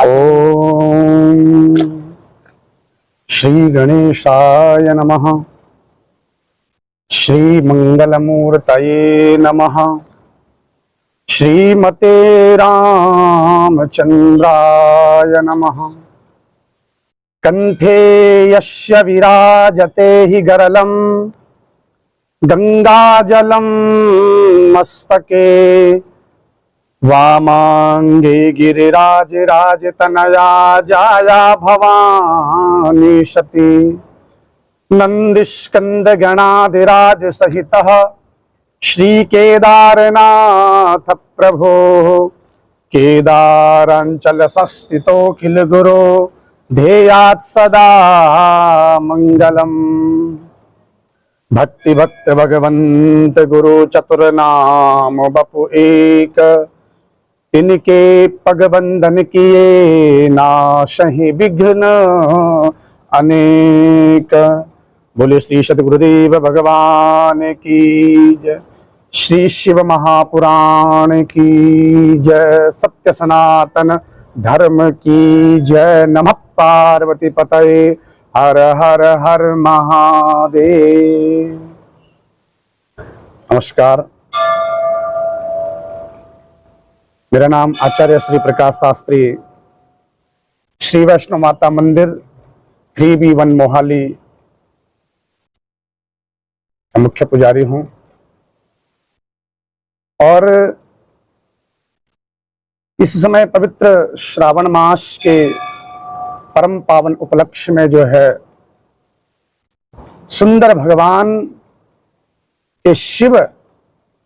ओम श्री गणेशाय नमः। श्री मंगलमूर्तये नमः। श्रीमते रामचंद्राय नमः। कंठे यस्य विराजते हि गरलं गंगाजलं मस्तके वामांगे गिरिराजराजतनया जाया भवानी सती नंदिस्कंद गणाधिराज सहितः श्री केदारनाथ प्रभो केदारांचल संस्थितो किल गुरो ध्येयात् सदा मंगलम। भक्ति भक्त भगवंत गुरु चतुर नाम बपु एक तिनके पग बंधन किए नाशहि विघ्न अनेक। बोले श्री सद्गुरुदेव भगवान की जय। श्री शिव महापुराण की जय। सत्य सनातन धर्म की जय। नमः पार्वती पतये हर हर हर महादेव। नमस्कार, मेरा नाम आचार्य श्री प्रकाश शास्त्री, श्री वैष्णो माता मंदिर 3B1 मोहाली मुख्य पुजारी हूं। और इस समय पवित्र श्रावण मास के परम पावन उपलक्ष्य में जो है सुंदर भगवान के शिव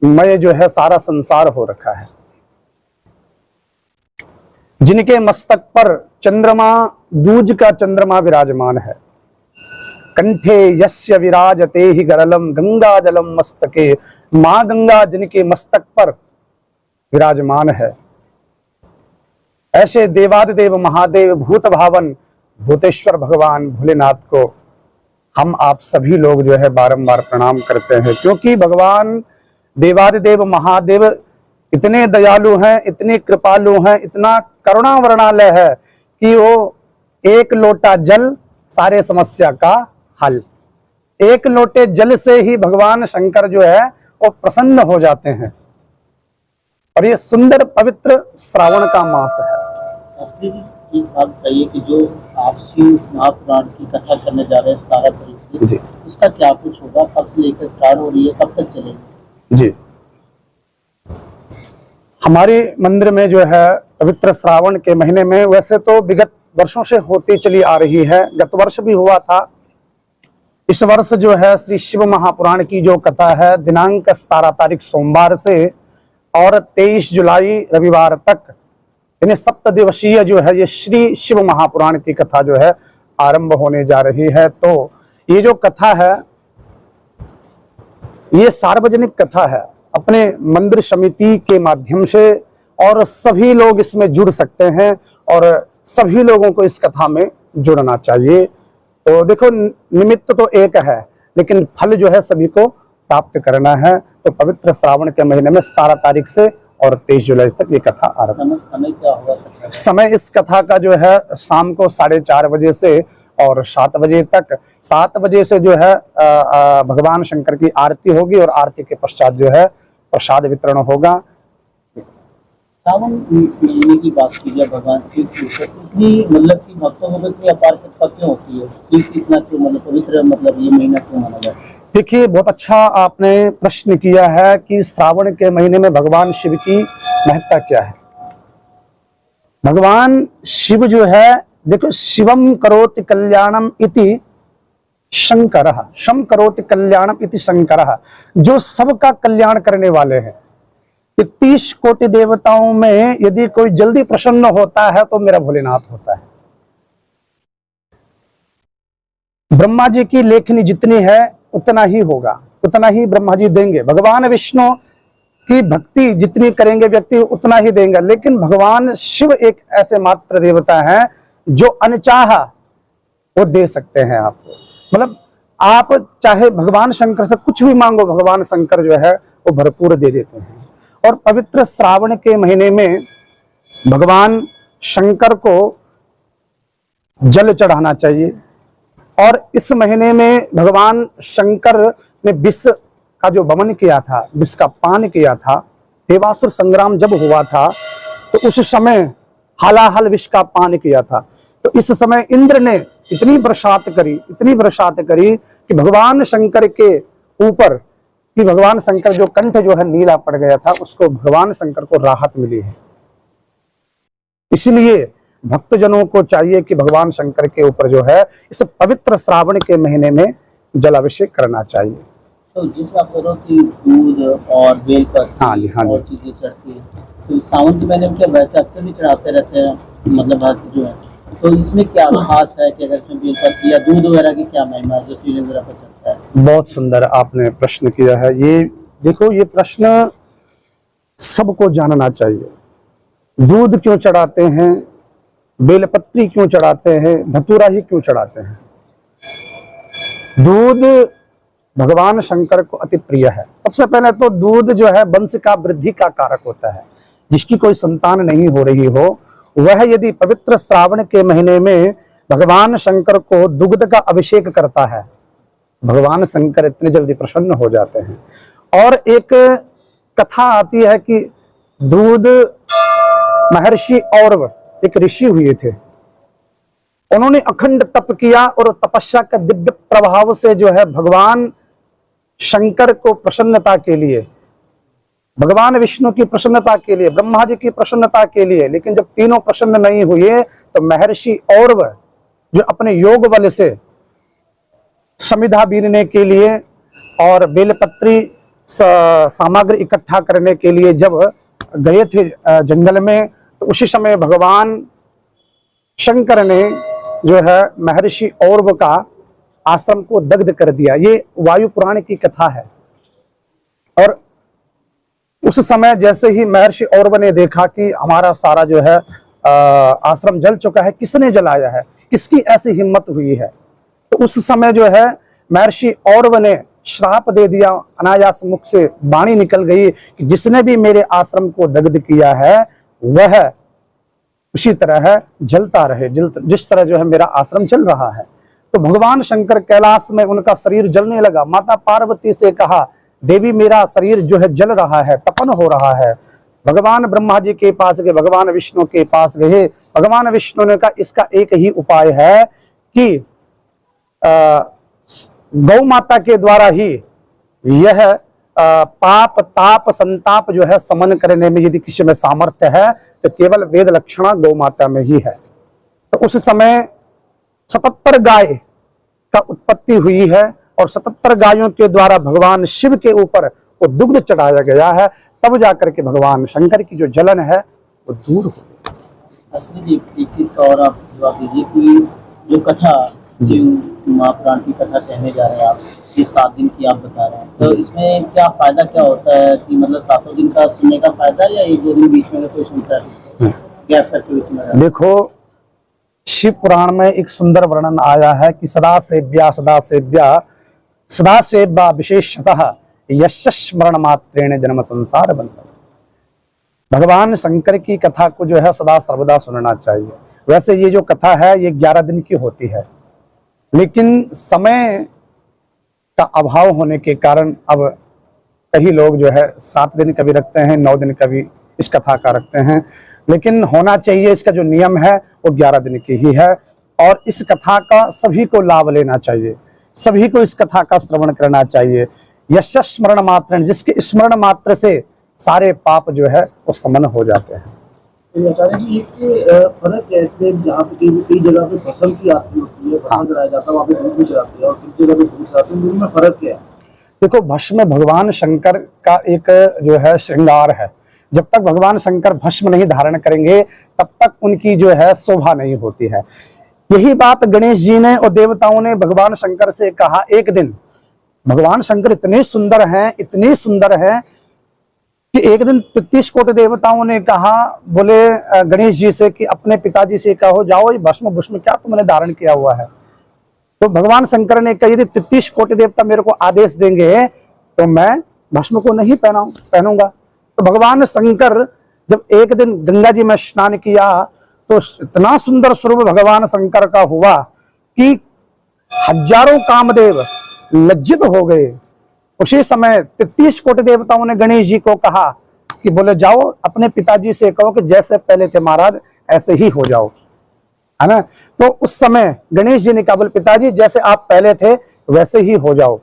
मय जो है सारा संसार हो रखा है, जिनके मस्तक पर चंद्रमा दूज का चंद्रमा विराजमान है। कंठे यस्य विराजते हि गरलम गंगा जलम मस्तके। मां गंगा जिनके मस्तक पर विराजमान है, ऐसे देवादिदेव महादेव भूत भावन भूतेश्वर भगवान भोलेनाथ को हम आप सभी लोग जो है बारंबार प्रणाम करते हैं, क्योंकि भगवान देवादिदेव महादेव इतने दयालु हैं, इतने कृपालु हैं, इतना करुणा वर्णालय है कि वो एक लोटा जल सारे समस्या का हल। एक लोटे जल से ही भगवान शंकर जो है वो प्रसन्न हो जाते हैं। और ये सुंदर पवित्र श्रावण का मास है। शास्त्री जी, एक बात बताइए कि जो आप शिव महापुराण की कथा करने जा रहे हैं 17 तारीख से जी, उसका क्या कुछ होगा? कब से लेकर स्टार्ट हो रही है, कब तक चलेगी? जी, हमारे मंदिर में जो है पवित्र श्रावण के महीने में, वैसे तो विगत वर्षों से होती चली आ रही है, गत वर्ष भी हुआ था। इस वर्ष जो है श्री शिव महापुराण की जो कथा है दिनांक 17 तारीख सोमवार से और 23 जुलाई रविवार तक, यानी 7 दिवसीय जो है ये श्री शिव महापुराण की कथा जो है आरंभ होने जा रही है। तो ये जो कथा है ये सार्वजनिक कथा है, अपने मंदिर समिति के माध्यम से, और सभी लोग इसमें जुड़ सकते हैं और सभी लोगों को इस कथा में जुड़ना चाहिए। तो देखो, निमित्त तो एक है लेकिन फल जो है सभी को प्राप्त करना है। तो पवित्र श्रावण के महीने में 17 तारीख से और 23 जुलाई तक ये कथा आरंभ। समय क्या होगा? समय इस कथा का जो है शाम को 4:30 बजे से और 7 बजे तक। 7 बजे से जो है भगवान शंकर की आरती होगी और आरती के पश्चात जो है प्रसाद वितरण होगा। सावन महीने की बात कीजिए, भगवान शिव की इतनी मतलब कि भक्तों को इतनी अपार कृपा क्यों होती है? शिव कितना क्यों मतलब पवित्र, मतलब ये महीना क्यों माना जाता है? देखिए, बहुत अच्छा आपने प्रश्न किया है कि श्रावण के महीने में भगवान शिव की महत्ता क्या है। भगवान शिव जो है, देखो, शिवम करोति कल्याणम इति शंकरः, शम करोति कल्याणम इति शंकरः, जो सबका कल्याण करने वाले हैं। 30 कोटि देवताओं में यदि कोई जल्दी प्रसन्न होता है तो मेरा भोलेनाथ होता है। ब्रह्मा जी की लेखनी जितनी है उतना ही होगा, उतना ही ब्रह्मा जी देंगे। भगवान विष्णु की भक्ति जितनी करेंगे व्यक्ति उतना ही देंगे। लेकिन भगवान शिव एक ऐसे मात्र देवता हैं जो अनचाहा वो दे सकते हैं आपको। मतलब आप चाहे भगवान शंकर से कुछ भी मांगो, भगवान शंकर जो है वो भरपूर दे देते हैं। और पवित्र श्रावण के महीने में भगवान शंकर को जल चढ़ाना चाहिए। और इस महीने में भगवान शंकर ने विष का जो वमन किया था, विष का पान किया था, देवासुर संग्राम जब हुआ था तो उस समय हालाहल विष का पान किया था। तो इस समय इंद्र ने इतनी बरसात करी कि भगवान शंकर के ऊपर, कि भगवान शंकर जो कंठ जो है नीला पड़ गया था, उसको भगवान शंकर को राहत मिली है। इसलिए भक्तजनों को चाहिए कि भगवान शंकर के ऊपर जो है इस पवित्र श्रावण के महीने में जलाभिषेक करना चाहिए। तो जिस आप करो कि दूध और बेलपत्र हाँ जी, हाँ जी। और चीजें चढ़ती है, तो सावन के महीने में क्या वैसे अक्सर भी चढ़ाते रहते हैं, मतलब भक्त जो है, तो इसमें क्या खास है कि अगर इसमें बेलपत्र या दूध वगैरह की क्या महिमा है जो शिवलिंग वगैरह पर चढ़ता है? बहुत सुंदर आपने प्रश्न किया है। ये देखो, ये प्रश्न सबको जानना चाहिए। दूध क्यों चढ़ाते हैं, बेलपत्री क्यों चढ़ाते हैं, धतूरा ही क्यों चढ़ाते हैं? दूध भगवान शंकर को अति प्रिय है। सबसे पहले तो दूध जो है वंश का वृद्धि का कारक होता है। जिसकी कोई संतान नहीं हो रही हो, वह यदि पवित्र श्रावण के महीने में भगवान शंकर को दुग्ध का अभिषेक करता है, भगवान शंकर इतने जल्दी प्रसन्न हो जाते हैं। और एक कथा आती है कि दूध महर्षि और एक ऋषि हुए थे, उन्होंने अखंड तप किया और तपस्या का दिव्य प्रभाव से जो है भगवान शंकर को प्रसन्नता के लिए, भगवान विष्णु की प्रसन्नता के लिए, ब्रह्मा जी की प्रसन्नता के लिए, लेकिन जब तीनों प्रसन्न नहीं हुए तो महर्षि और जो अपने योग बल से समिधा बीनने के लिए और बेलपत्री सामग्री इकट्ठा करने के लिए जब गए थे जंगल में, तो उसी समय भगवान शंकर ने जो है महर्षि औरव का आश्रम को दग्ध कर दिया। ये वायु पुराण की कथा है। और उस समय जैसे ही महर्षि औरव ने देखा कि हमारा सारा जो है आश्रम जल चुका है, किसने जलाया है, किसकी ऐसी हिम्मत हुई है, तो उस समय जो है महर्षि औरव ने श्राप दे दिया। अनायास मुख से वाणी निकल गई कि जिसने भी मेरे आश्रम को दग्ध किया है वह उसी तरह जलता रहे, जिस तरह जो है मेरा आश्रम जल रहा है। तो भगवान शंकर कैलाश में उनका शरीर जलने लगा। माता पार्वती से कहा, देवी मेरा शरीर जो है जल रहा है, तपन हो रहा है। भगवान ब्रह्मा जी के पास गए, भगवान विष्णु के पास गए। भगवान विष्णु ने कहा इसका एक ही उपाय है कि गौ माता के द्वारा ही यह पाप ताप संताप जो है समन करने में यदि किसी में सामर्थ्य है तो केवल वेद लक्षणा गौ माता में ही है। तो उस समय 77 गाय का उत्पत्ति हुई है और 77 गायों के द्वारा भगवान शिव के ऊपर वो दुग्ध चढ़ाया गया है। तब जाकर के भगवान शंकर की जो जलन है वो दूर हो गई। असली एक चीज का और आप जवाब दीजिए कि जो कथा महापुराण की कथा कहने जा रहे हैं आप, इस 7 दिन की आप बता रहे हैं, तो इसमें क्या फायदा क्या होता है कि मतलब 7 दिन का सुनने का फायदा है या 1-2 दिन बीच में कोई सुनता है गैप करके बीच में? देखो, शिव पुराण में एक सुंदर वर्णन आया है कि सदा सेव्या विशेषतः यश स्मरण मात्रेण जन्म संसार बंधन। भगवान शंकर की कथा को जो है सदा सर्वदा सुनना चाहिए। वैसे ये जो कथा है ये 11 दिन की होती है, लेकिन समय का अभाव होने के कारण अब कई लोग जो है 7 दिन कभी रखते हैं, 9 दिन कभी इस कथा का रखते हैं, लेकिन होना चाहिए इसका जो नियम है वो 11 दिन की ही है। और इस कथा का सभी को लाभ लेना चाहिए, सभी को इस कथा का श्रवण करना चाहिए। यश स्मरण मात्र, जिसके स्मरण मात्र से सारे पाप जो है वो समन हो जाते हैं। आचार्य जी, एक फर्क है इसमें, जहाँ पे कई जगह पे भस्म की आरती होती है, भस्म चढ़ाया जाता है, वहाँ पे दूध भी चढ़ाते हैं, और किसी जगह पे दूध चढ़ाते हैं, दोनों में फर्क क्या है? देखो, भस्म भगवान शंकर का एक जो है श्रृंगार है। जब तक भगवान शंकर भस्म नहीं धारण करेंगे तब तक उनकी जो है शोभा नहीं होती है। यही बात गणेश जी ने और देवताओं ने भगवान शंकर से कहा। एक दिन भगवान शंकर इतने सुंदर हैं कि एक दिन 33 कोटि देवताओं ने कहा, बोले गणेश जी से कि अपने पिताजी से कहो, जाओ ये भस्म क्या तुमने धारण किया हुआ है। तो भगवान शंकर ने कहा, यदि 33 कोटि देवता मेरे को आदेश देंगे तो मैं भस्म को नहीं पहनूंगा। तो भगवान शंकर जब एक दिन गंगा जी में स्नान किया तो इतना सुंदर स्वरूप भगवान शंकर का हुआ कि हजारों कामदेव लज्जित हो गए। उसी समय 33 कोटि देवताओं ने गणेश जी को कहा कि बोले जाओ अपने पिताजी से कहो कि जैसे पहले थे महाराज ऐसे ही हो जाओ, है ना। तो उस समय गणेश जी ने कहा बोले पिताजी जैसे आप पहले थे वैसे ही हो जाओ।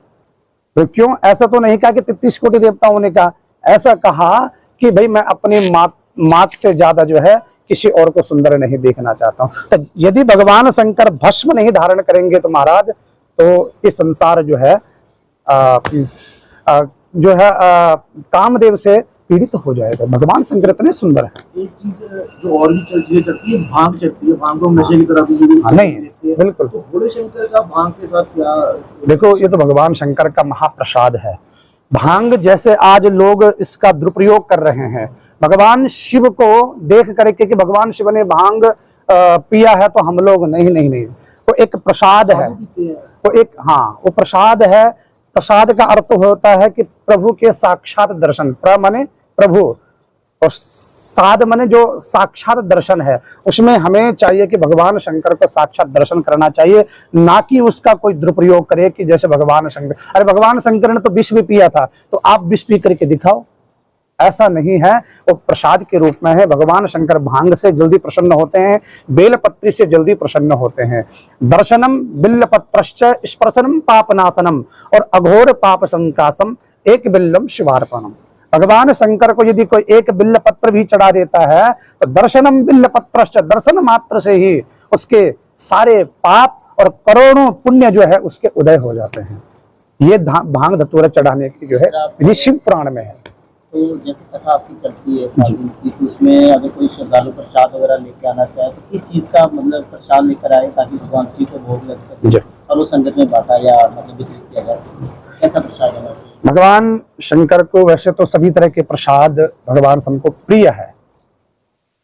तो क्यों, ऐसा तो नहीं कहा कि 33 कोटि देवताओं ने कहा, ऐसा कहा कि भाई मैं अपनी मात से ज्यादा जो है किसी और को सुंदर नहीं देखना चाहता हूं। तो यदि भगवान शंकर भस्म नहीं धारण करेंगे तो महाराज तो ये संसार जो है कामदेव से पीड़ित हो जाएगा। भगवान शंकर इतने सुंदर है। एक चीज जो और भी चीजें चलती है, भांग चलती है, भांग को नशे की तरह भी नहीं बिल्कुल। तो भोले शंकर का भांग के साथ क्या? देखो ये तो भगवान शंकर का महाप्रसाद है। भांग जैसे आज लोग इसका दुरुपयोग कर रहे हैं, भगवान शिव को देख करके कि भगवान शिव ने भांग पिया है तो हम लोग नहीं, वो एक प्रसाद है, वो एक वो प्रसाद है। प्रसाद का अर्थ होता है कि प्रभु के साक्षात दर्शन, माने प्रभु, और साध माने जो साक्षात दर्शन है, उसमें हमें चाहिए कि भगवान शंकर को साक्षात दर्शन करना चाहिए, ना कि उसका कोई दुरुपयोग करे कि जैसे भगवान शंकर, अरे भगवान शंकर ने तो विष भी पिया था तो आप विष पी करके दिखाओ, ऐसा नहीं है। वो प्रसाद के रूप में है। भगवान शंकर भांग से जल्दी प्रसन्न होते हैं, बेलपत्री से जल्दी प्रसन्न होते हैं। दर्शनम बिल्लपत्रश्च स्पर्शनम पापनाशनम और अघोर पाप संकासम एक बिल्लम शिवार्पणम। भगवान शंकर को यदि कोई एक बिल्ल पत्र भी चढ़ा देता है तो दर्शनम बिल्ल पत्रश्च, दर्शन मात्र से ही उसके सारे पाप और करोड़ों पुण्य जो है उसके उदय हो जाते हैं। ये भांग धतूरा चढ़ाने की जो है विधि शिव पुराण में है। तो जैसे कथा आपकी चलती है 7 दिन की, तो उसमें अगर कोई श्रद्धालु प्रसाद वगैरह लेके आना चाहे तो किस चीज़ का मतलब प्रसाद लेकर आए ताकि भगवान शिव को भोग लग सके और वो संगत में बांटा या मतलब वितरित किया जा सके, कैसा प्रसाद है? भगवान शंकर को वैसे तो सभी तरह के प्रसाद भगवान सबको प्रिय है।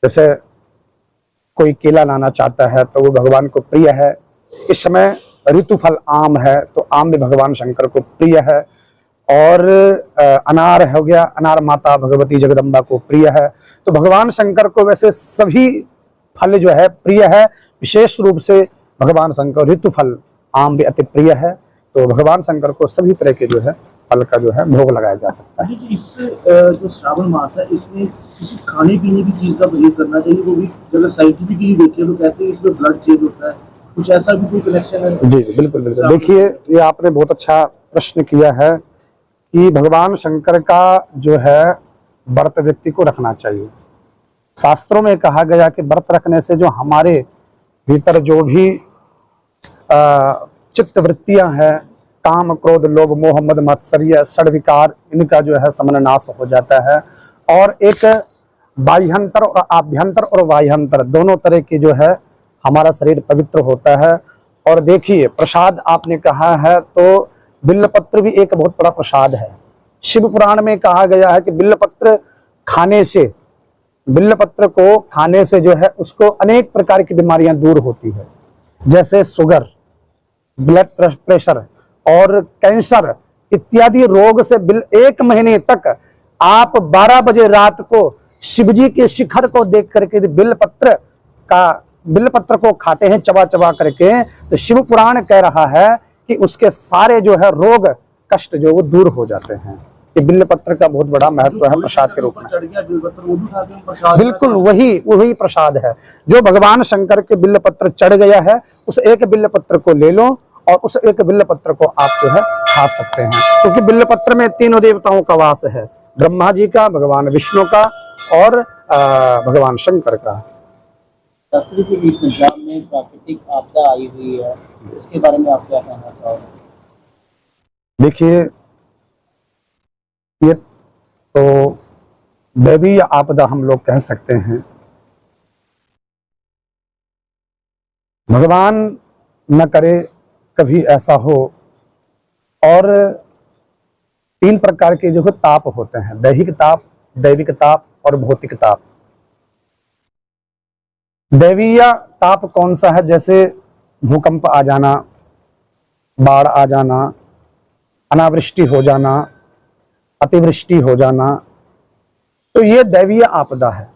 जैसे कोई केला लाना चाहता है तो वो भगवान को प्रिय है। इस समय ऋतुफल आम है तो आम भी भगवान शंकर को प्रिय है। और अनार हो गया, अनार माता भगवती जगदम्बा को प्रिय है। तो भगवान शंकर को वैसे सभी फल जो है प्रिय है। विशेष रूप से भगवान शंकर ऋतुफल आम भी अति प्रिय है। तो भगवान शंकर को सभी तरह के जो है फल का जो है भोग लगाया जा सकता है। इस जो श्रावण मास है इसमें किसी खाने पीने की चीज का परहेज करना चाहिए, वो भी अगर साइंटिफिकली देखें तो कहते हैं इसमें ब्लड चेंज होता है, कुछ ऐसा भी कोई कनेक्शन है? जी बिल्कुल बिल्कुल। देखिए ये आपने बहुत अच्छा प्रश्न किया है कि भगवान शंकर का जो है व्रत व्यक्ति को रखना चाहिए। शास्त्रों में कहा गया कि व्रत रखने से जो हमारे भीतर जो भी चित्त वृत्तियां हैं, काम क्रोध लोभ मोह मद मत्सर्य षड्विकार, इनका जो है समन नाश हो जाता है। और एक बाह्यंतर और आभ्यंतर और बाह्यंतर दोनों तरह की जो है हमारा शरीर पवित्र होता है। और देखिए प्रसाद आपने कहा है तो बिल्लपत्र भी एक बहुत बड़ा प्रसाद है। शिव पुराण में कहा गया है कि बिल्लपत्र को खाने से जो है उसको अनेक प्रकार की बीमारियां दूर होती है, जैसे शुगर, ब्लड प्रेशर और कैंसर इत्यादि रोग से 1 महीने तक आप 12 बजे रात को शिवजी के शिखर को देख करके बिल्लपत्र को खाते हैं चबा चबा करके, तो शिव पुराण कह रहा है कि उसके सारे जो है रोग कष्ट जो वो दूर हो जाते हैं। ये बिल्लपत्र का बहुत बड़ा महत्व है प्रसाद के रूप में। बिल्कुल वही प्रसाद है जो भगवान शंकर के बिल्लपत्र चढ़ गया है। उस एक बिल्लपत्र को ले लो और उस एक बिल्लपत्र को आप जो है खा सकते हैं, क्योंकि बिल्लपत्र में 3 देवताओं का वास है, ब्रह्मा जी का, भगवान विष्णु का और भगवान शंकर का। दशहरे के बीच में पंजाब में प्राकृतिक आपदा आई हुई है, उसके बारे में आप क्या कहना चाहोगे? देखिए ये तो दैवीय आपदा हम लोग कह सकते हैं। भगवान न करे कभी ऐसा हो। और 3 प्रकार के जो है ताप होते हैं, दैहिक ताप, दैविक ताप और भौतिक ताप। दैवीय ताप कौन सा है? जैसे भूकंप आ जाना, बाढ़ आ जाना, अनावृष्टि हो जाना, अतिवृष्टि हो जाना, तो ये दैवीय आपदा है।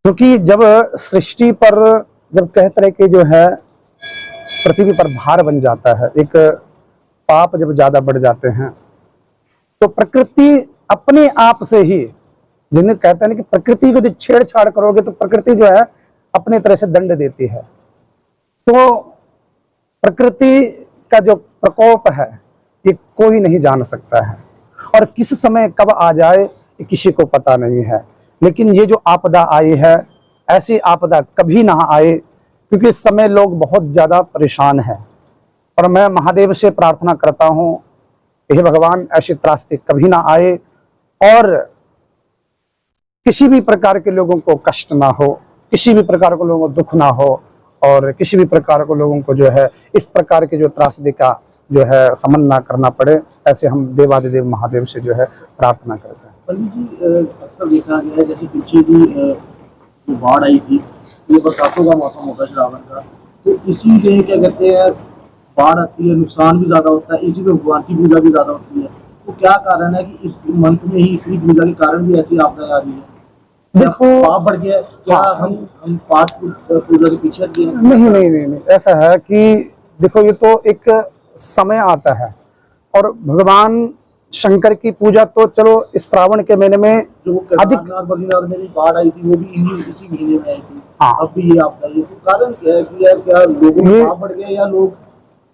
क्योंकि जब सृष्टि पर जब कहते रहे कि जो है पृथ्वी पर भार बन जाता है, एक पाप जब ज्यादा बढ़ जाते हैं, तो प्रकृति अपने आप से ही, जिन्हें कहते हैं कि प्रकृति को जब छेड़छाड़ करोगे तो प्रकृति जो है अपने तरह से दंड देती है। तो प्रकृति का जो प्रकोप है ये कोई नहीं जान सकता है, और किस समय कब आ जाए ये किसी को पता नहीं है। लेकिन ये जो आपदा आई है, ऐसी आपदा कभी ना आए, क्योंकि इस समय लोग बहुत ज्यादा परेशान हैं। और मैं महादेव से प्रार्थना करता हूँ, हे भगवान ऐसी त्रासदी कभी ना आए, और किसी भी प्रकार के लोगों को कष्ट ना हो, किसी भी प्रकार को लोगों को दुख ना हो, और किसी भी प्रकार को लोगों को जो है इस प्रकार की जो त्रासदी का जो है सामना ना करना पड़े। ऐसे हम देवादिदेव महादेव से जो है प्रार्थना करते हैं। पंडित जी, अक्सर देखा गया है जैसे पीछे भी जो बाढ़ आई थी, ये बरसातों का मौसम होता है श्रावण का, तो इसी में क्या कहते हैं बाढ़ आती है, नुकसान भी ज्यादा होता है, इसी में भगवान की पूजा भी ज्यादा होती है। तो क्या कारण है कि इस मंथ में ही इतनी पूजा के कारण भी ऐसी आपदाएं आ रही है? देखो, पाप बढ़ गया है क्या? हम पाठ पूजा से पीछे हट गए हैं? नहीं, ऐसा है कि देखो, ये तो एक समय आता है, और भगवान शंकर की पूजा तो चलो इस श्रावण के महीने में जो अधिक, केदारनाथ बद्रीनाथ में भी बाढ़ आई थी, वो भी इसी महीने में आई थी। हाँ। अब भी ये आपदा है, तो कारण क्या है कि यार क्या लोगों में पाप बढ़ गया, या लोग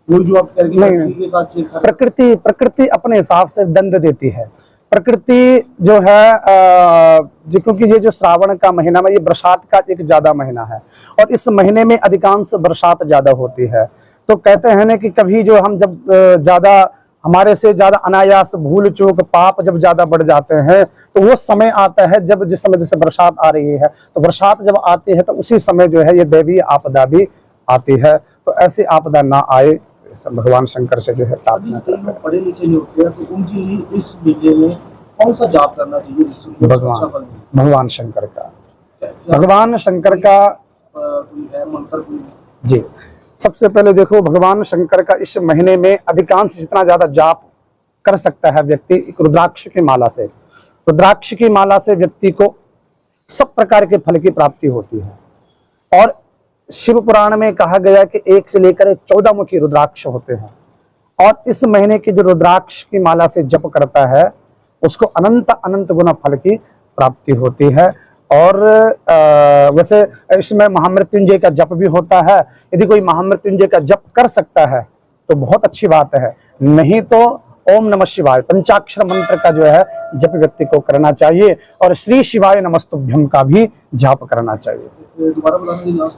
जो आप करके प्रकृति के साथ छेड़छाड़? प्रकृति अपने हिसाब से दंड देती है। प्रकृति जो है क्योंकि ये जो श्रावण का महीना में, ये बरसात का एक ज्यादा महीना है, और इस महीने में अधिकांश बरसात ज्यादा होती है। तो कहते हैं ना कि कभी जो हम जब ज्यादा हमारे से ज्यादा अनायास भूल चूक पाप जब ज्यादा बढ़ जाते हैं, तो वो समय आता है जब जिस समय जैसे बरसात आ रही है, तो बरसात जब आती है तो उसी समय जो है ये दैवीय आपदा भी आती है। तो ऐसी आपदा ना आए, भगवान शंकर से जो है प्रार्थना करते हैं। पढ़े लिखे नहीं होते हैं, तो उनके लिए इस महीने में कौन सा जाप करना चाहिए जिससे भगवान शंकर का, भगवान शंकर का कोई है मंत्र कोई? जी, सबसे पहले देखो, भगवान शंकर का इस महीने में अधिकांश जितना ज्यादा जाप कर सकता है व्यक्ति, एक रुद्राक्ष की माला से, रुद्राक्ष की माला से व्यक्ति को सब प्रकार के फल की प्राप्ति होती है। और शिव पुराण में कहा गया कि 1 से लेकर 14 मुखी रुद्राक्ष होते हैं, और इस महीने की जो रुद्राक्ष की माला से जप करता है उसको अनंत अनंत गुना फल की प्राप्ति होती है। और वैसे इसमें महामृत्युंजय का जप भी होता है। यदि कोई महामृत्युंजय का जप कर सकता है तो बहुत अच्छी बात है, नहीं तो ओम नमः शिवाय पंचाक्षर मंत्र का जो है जप व्यक्ति को करना चाहिए, और श्री शिवाय नमस्तुभ्यम का भी जाप करना चाहिए। दोबारा बताना,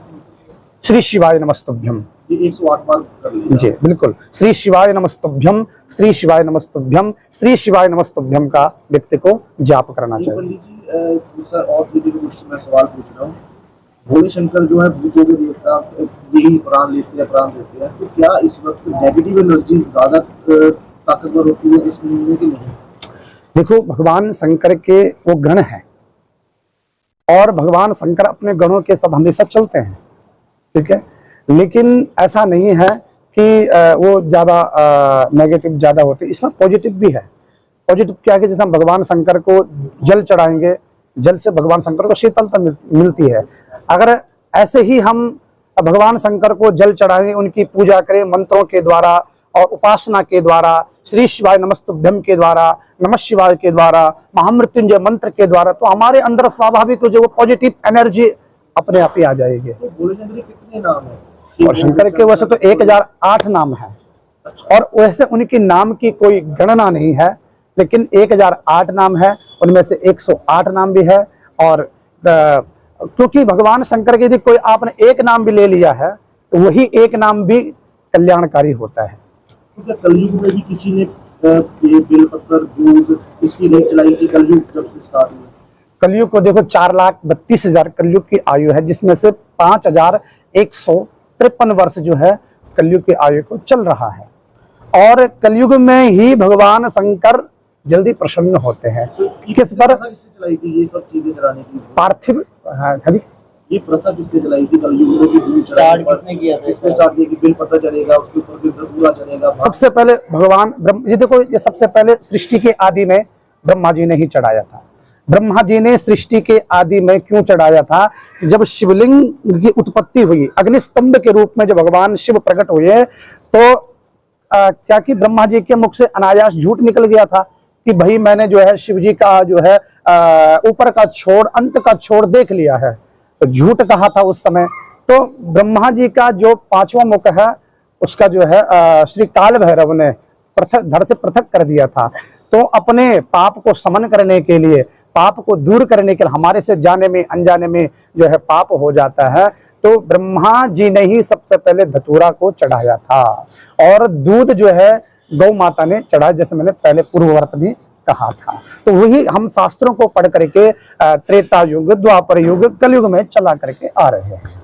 श्री शिवाय नमस्तुभ्यम, ये 108 बार कर लीजिए। जी बिल्कुल, श्री शिवाय नमस्तुभ्यम, श्री शिवाय नमस्तुभ्यम, श्री शिवाय नमस्तुभ्यम का व्यक्ति को जाप करना चाहिए। पंडित जी, दूसरा और भी क्वेश्चन मैं सवाल पूछ रहा हूँ, भोले शंकर जो है भूतों के देवता, यही प्राण देते हैं, तो क्या इस वक्त नेगेटिव एनर्जी ज्यादा ताकतवर होती है इस महीने के नहीं? देखो, भगवान शंकर के वो गण हैं, और भगवान शंकर अपने गणों के सब हमेशा चलते हैं, ठीक है। लेकिन ऐसा नहीं है कि वो ज्यादा नेगेटिव ज्यादा होती है, इसमें पॉजिटिव भी है। पॉजिटिव क्या है कि जैसे हम भगवान शंकर को जल चढ़ाएंगे, जल से भगवान शंकर को शीतलता मिलती है। अगर ऐसे ही हम भगवान शंकर को जल चढ़ाएं, उनकी पूजा करें मंत्रों के द्वारा और उपासना के द्वारा, श्री शिवाय नमस्तुभ्यम के द्वारा, नमः शिवाय के द्वारा, महामृत्युंजय मंत्र के द्वारा, तो हमारे अंदर स्वाभाविक जो वो पॉजिटिव एनर्जी अपने आप ही आ जाएगी। तो भोले शंकर के कितने नाम है? और शंकर के वैसे तो 1008 नाम है, और वैसे उनकी नाम की कोई गणना नहीं है, लेकिन 1008 नाम है, उनमें से 108 नाम भी है। और क्योंकि भगवान शंकर के यदि कोई आपने एक नाम भी ले लिया है तो वही एक नाम भी कल्याणकारी होता है। तो क्या कलयुग में भी किसी ने बेलपत्र दूध इसकी नहीं चलाई थी? कलयुग जब से स्टार्ट हुआ, कलयुग को देखो 4,32,000 कलयुग की आयु है, जिसमें से 5,153 वर्ष जो है कलयुग की आयु को चल रहा है। और कलयुग में ही भगवान शंकर जल्दी प्रसन्न होते हैं। किस पर? किसने चलाई थी ये सब चीजें चलाने की? पार्थिव, हाँ जी, ये प्रथा किसने चलाई थी? कलयुग में भी स्टार्ट किसने किया था? किसने स्टार्ट किया कि बेलपत्र चलेगा, उसके ऊपर फिर पूरा चलेगा? सबसे पहले भगवान ब्रह्म, ये देखो, ये सबसे पहले सृष्टि के आदि में ब्रह्मा जी ने ही चढ़ाया था। ब्रह्मा जी ने सृष्टि के आदि में क्यों चढ़ाया था? जब शिवलिंग की उत्पत्ति हुई, अग्निस्तंभ के रूप में जब भगवान शिव प्रकट हुए, तो क्या कि ब्रह्मा जी के मुख से अनायास झूठ निकल गया था कि भाई मैंने जो है शिव जी का जो है ऊपर का छोर, अंत का छोर देख लिया है। तो झूठ कहा था उस समय। तो ब्रह्मा जी का जो पांचवा मुख है, उसका जो है श्री काल भैरव ने पृथक धड़ से पृथक कर दिया था। तो अपने पाप को समन करने के लिए, पाप को दूर करने के लिए, हमारे से जाने में अनजाने में जो है पाप हो जाता है, तो ब्रह्मा जी ने ही सबसे पहले धतूरा को चढ़ाया था। और दूध जो है गौ माता ने चढ़ाया, जैसे मैंने पहले पूर्ववर्त भी कहा था। तो वही हम शास्त्रों को पढ़ करके त्रेता युग, द्वापर युग, कलयुग में चला करके आ रहे हैं।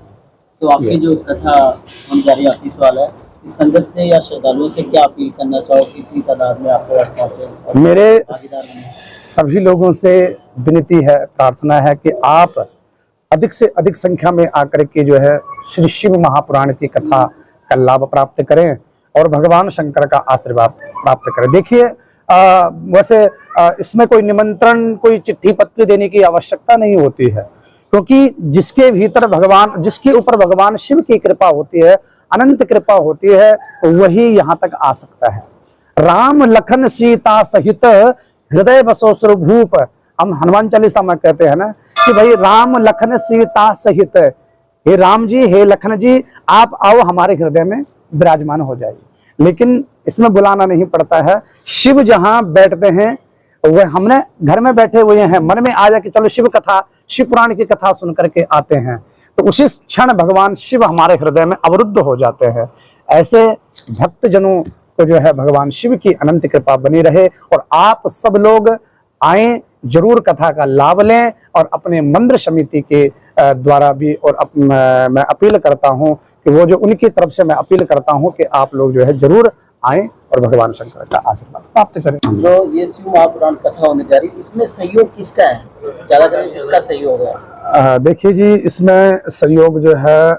तो आपकी जो कथा हम जारी, आखिरी सवाल है, इस संगत से या श्रद्धालुओं से क्या अपील करना चाहो? कितनी तादाद में आपको पास पहुंचे? मेरे सभी लोगों से विनती है, प्रार्थना है कि आप अधिक से अधिक संख्या में आकर के जो है श्री शिव महापुराण की कथा का लाभ प्राप्त करें और भगवान शंकर का आशीर्वाद प्राप्त करें। देखिए वैसे इसमें कोई निमंत्रण, कोई चिट्ठी पत्र देने की आवश्यकता नहीं होती है, क्योंकि जिसके भीतर भगवान, जिसके ऊपर भगवान शिव की कृपा होती है, अनंत कृपा होती है, वही यहाँ तक आ सकता है। राम लखन सीता सहित हृदय बसो स्वरूप, हम हनुमान चालीसा में कहते हैं ना कि भाई राम लखन सीता सहित, हे राम जी, हे लखन जी, आप आओ हमारे हृदय में विराजमान हो जाइए। लेकिन इसमें बुलाना नहीं पड़ता है। शिव जहां बैठते हैं, वह हमने घर में बैठे हुए हैं, मन में आया कि चलो शिव कथा, शिव पुराण की कथा सुन करके आते हैं, तो उसी क्षण भगवान शिव हमारे हृदय में अवरुद्ध हो जाते हैं। ऐसे भक्त जनों को जो है भगवान शिव की अनंत कृपा बनी रहे और आप सब लोग आए, जरूर कथा का लाभ लें और अपने मंदिर समिति के द्वारा भी, और मैं अपील करता हूं कि वो जो उनकी तरफ से मैं अपील करता हूं कि आप लोग जो है जरूर आए और भगवान शंकर का आशीर्वाद प्राप्त करें। जो ये शिव महापुराण कथा होने जा रही, इसमें सहयोग किसका है? ज्यादातर किसका सहयोग है? देखिए जी, इसमें सहयोग जो है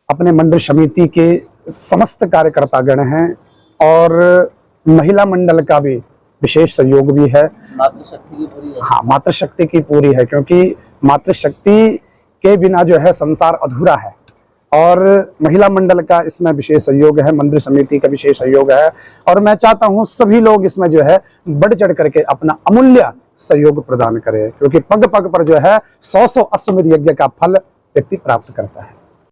अपने मंदिर समिति के समस्त कार्यकर्तागण हैं और महिला मंडल का भी विशेष सहयोग भी है। मातृशक्ति की पूरी है? हाँ, मातृशक्ति की पूरी है, क्योंकि मातृशक्ति के बिना जो है संसार अधूरा है। और महिला मंडल का इसमें विशेष सहयोग है, मंदिर समिति का विशेष सहयोग है। और मैं चाहता हूं सभी लोग इसमें जो है बढ़ चढ़ करके अपना अमूल्य सहयोग प्रदान करें, क्योंकि पग पग पर जो है 100 अश्वमेध यज्ञ का फल व्यक्ति प्राप्त करता है।